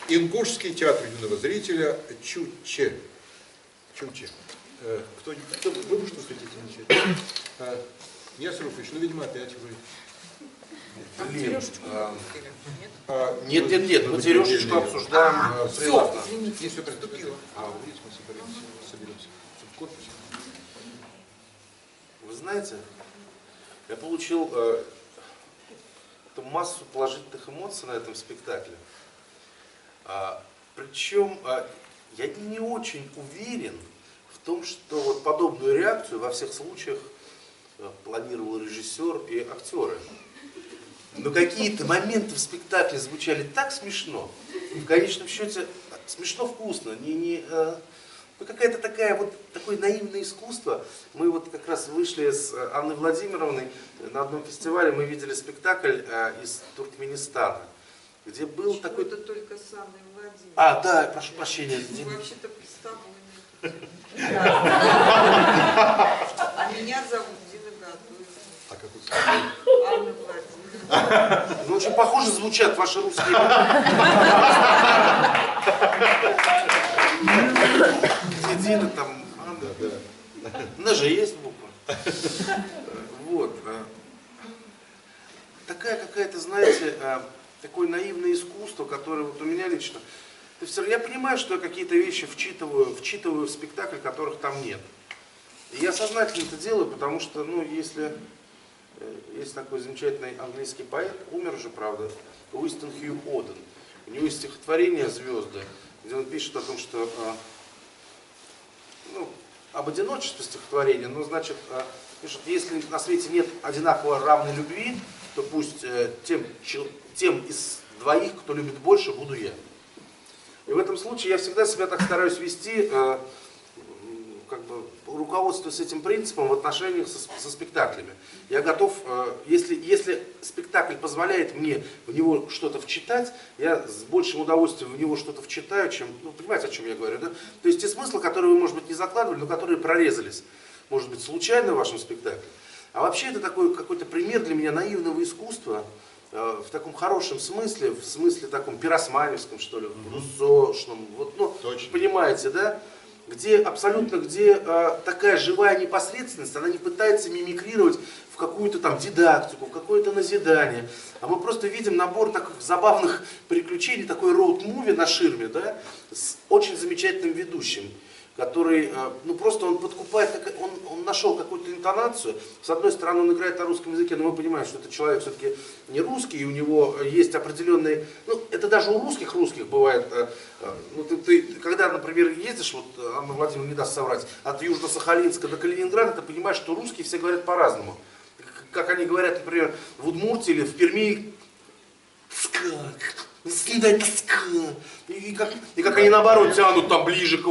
Ингушский театр юного зрителя Чуче. Чуче. Вы что хотите начать? Ясер Руфович, ну, видимо, опять вы. Нет, мы Терешечку обсуждаем. Все, извините, все поступило. Видите, мы соберемся в корпусе. Вы знаете, я получил массу положительных эмоций на этом спектакле. Причем я не очень уверен в том, что вот подобную реакцию во всех случаях планировал режиссер и актеры. Но какие-то моменты в спектакле звучали так смешно, и в конечном счете смешно вкусно. Какая-то такое наивное искусство. Мы вот как раз вышли с Анной Владимировной на одном фестивале, мы видели спектакль из Туркменистана, где был такой... Это только с Анной Владимировной. Да, прошу прощения. Вообще-то представлены. А меня зовут Дина Гадуева. А как вот Анна Владимировна. Ну, очень похоже звучат ваши русские. Где Дина там? Да. Она же есть буква. Вот. Такая какая-то, знаете, такое наивное искусство, которое вот у меня лично. Я понимаю, что я какие-то вещи вчитываю в спектакль, которых там нет. И я сознательно это делаю, потому что, если есть такой замечательный английский поэт, умер уже, правда, Уинстон Хью Оден. У него есть стихотворение «Звезды», где он пишет о том, что, об одиночестве стихотворения, значит, пишет, если на свете нет одинаково равной любви, то пусть тем из двоих, кто любит больше, буду я. И в этом случае я всегда себя так стараюсь вести, руководствуясь этим принципом в отношениях со спектаклями. Я готов, если спектакль позволяет мне в него что-то вчитать, я с большим удовольствием в него что-то вчитаю, чем, понимаете, о чем я говорю, да? То есть те смыслы, которые вы, может быть, не закладывали, но которые прорезались, может быть, случайно в вашем спектакле. А вообще это такой какой-то пример для меня наивного искусства, в таком хорошем смысле, в смысле таком пиросманевском, что ли, руссошном, понимаете, да? Где такая живая непосредственность, она не пытается мимикрировать в какую-то там дидактику, в какое-то назидание. А мы просто видим набор таких забавных приключений, такой роуд-муви на ширме, да, с очень замечательным ведущим, который, просто он подкупает, он нашел какую-то интонацию. С одной стороны, он играет на русском языке, но мы понимаем, что это человек все-таки не русский, и у него есть определенные, это даже у русских бывает, ты когда, например, ездишь, Анна Владимировна не даст соврать, от Южно-Сахалинска до Калининграда, ты понимаешь, что русские все говорят по-разному. Как они говорят, например, в Удмуртии или в Перми, и как они наоборот тянут там ближе к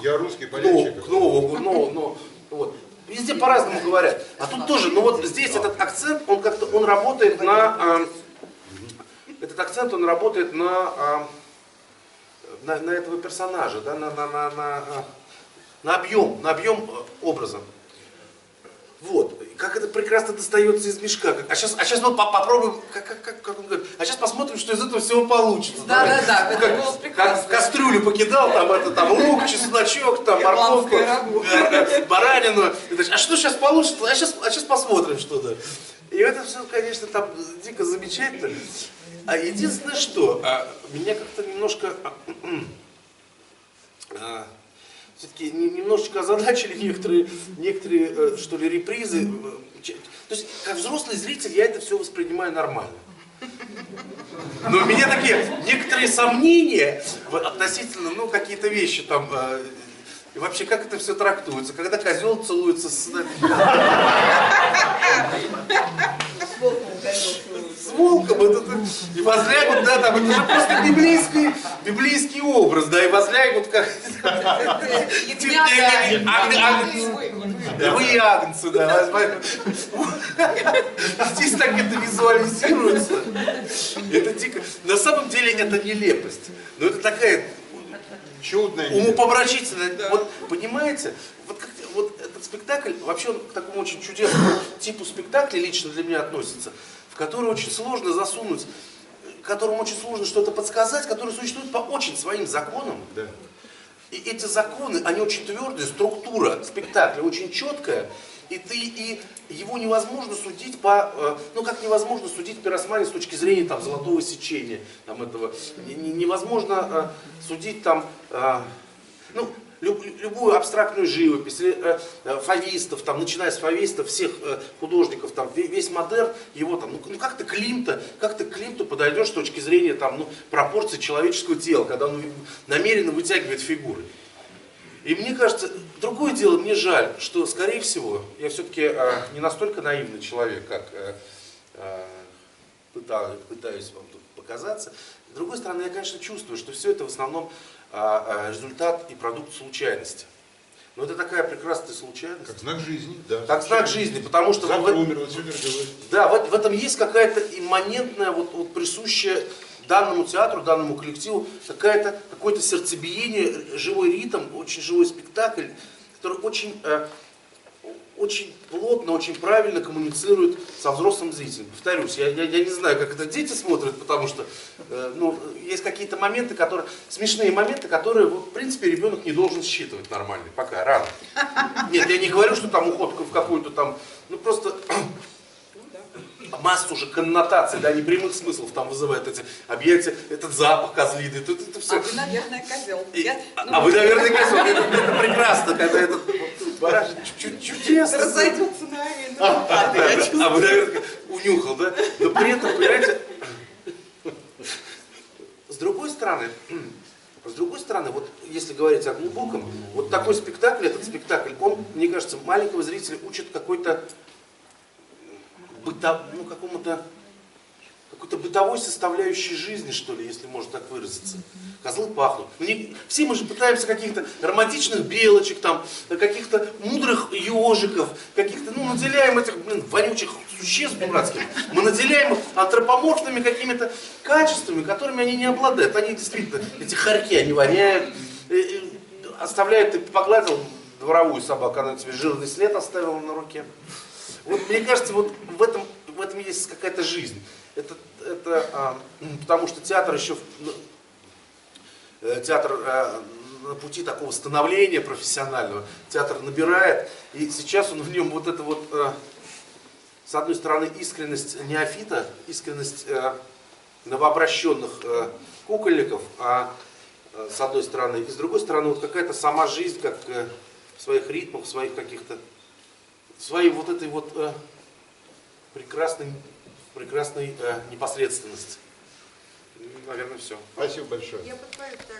я русский болельщик. К новому. Вот. Везде по-разному говорят. А тут тоже, здесь этот акцент, он работает на... Этот акцент, он работает на этого персонажа, да, на объем образа. Вот. Как это прекрасно достается из мешка. А сейчас мы попробуем, как он говорит, а сейчас посмотрим, что из этого всего получится. Да, это было прекрасно. Как в кастрюлю покидал, там лук, чесночок, там морковку, баранину. А что сейчас получится? А сейчас посмотрим, что да. И это все, конечно, там дико замечательно. А единственное, что меня как-то немножко... все-таки немножечко озадачили некоторые, что ли, репризы. То есть, как взрослый зритель, я это все воспринимаю нормально. Но у меня такие некоторые сомнения относительно, какие-то вещи там, и вообще, как это все трактуется, когда козел целуется с волком, и возлягут, да, там, это же просто библейский образ, да, и возлягут как... Вы агнцы, да. Здесь так это визуализируется. Это дико. На самом деле это нелепость. Но это такая... Чудная. Умопомрачительная. Вот, понимаете? Вот этот спектакль, вообще он к такому очень чудесному типу спектакля лично для меня относится, в который очень сложно засунуть которому очень сложно что-то подсказать, который существует по очень своим законам. Да. И эти законы, они очень твердые, структура спектакля очень четкая, и его невозможно судить как невозможно судить Пиросмани с точки зрения там, золотого сечения там, этого. Невозможно судить там, любую абстрактную живопись, фавистов, там, начиная с фавистов, всех художников, там, весь модерн, его там, как ты к Климту подойдешь с точки зрения там, пропорций человеческого тела, когда он намеренно вытягивает фигуры. И мне кажется, другое дело, мне жаль, что, скорее всего, я все-таки не настолько наивный человек, как пытаюсь вам тут показаться. С другой стороны, я, конечно, чувствую, что все это в основном результат и продукт случайности. Но это такая прекрасная случайность. Как знак жизни, да. Как знак жизни, потому что... Завтра умер, вот сегодня родилась. Да, в этом есть какая-то имманентная, вот присущая данному театру, данному коллективу, какое-то сердцебиение, живой ритм, очень живой спектакль, который очень плотно, очень правильно коммуницирует со взрослым зрителем. Повторюсь, я не знаю, как это дети смотрят, потому что есть какие-то моменты, смешные моменты, которые, в принципе, ребенок не должен считывать нормально, пока, рано. Нет, я не говорю, что там уход в какую-то там, просто массу уже коннотаций, да, непрямых смыслов там вызывает эти объятия, этот запах козлиный, это все. А вы, наверное, козел. Вы, наверное, козел. Это прекрасно, когда этот бараш чудесно. Разойдется на арену. А вы, наверное, унюхал, да? Но при этом, понимаете, с другой стороны, вот если говорить о глубоком, вот такой спектакль, этот спектакль, он, мне кажется, маленького зрителя учит какой-то какой-то бытовой составляющей жизни, что ли, если можно так выразиться. Козлы пахнут. Все мы же пытаемся каких-то романтичных белочек, там, каких-то мудрых ежиков, каких-то, наделяем этих, вонючих существ дурацких, мы наделяем их антропоморфными какими-то качествами, которыми они не обладают. Они действительно, эти хорьки, они воняют, оставляют, ты погладил дворовую собаку, она тебе жирный след оставила на руке. Вот мне кажется, вот в этом есть какая-то жизнь. Потому что театр еще на пути такого становления профессионального. Театр набирает, и сейчас он в нем с одной стороны, искренность неофита, искренность новообращенных кукольников, с одной стороны, и с другой стороны, вот какая-то сама жизнь, как в своих ритмах, в своих каких-то своей вот этой вот прекрасной непосредственности. Наверное, все. Спасибо большое. Я подправлю так.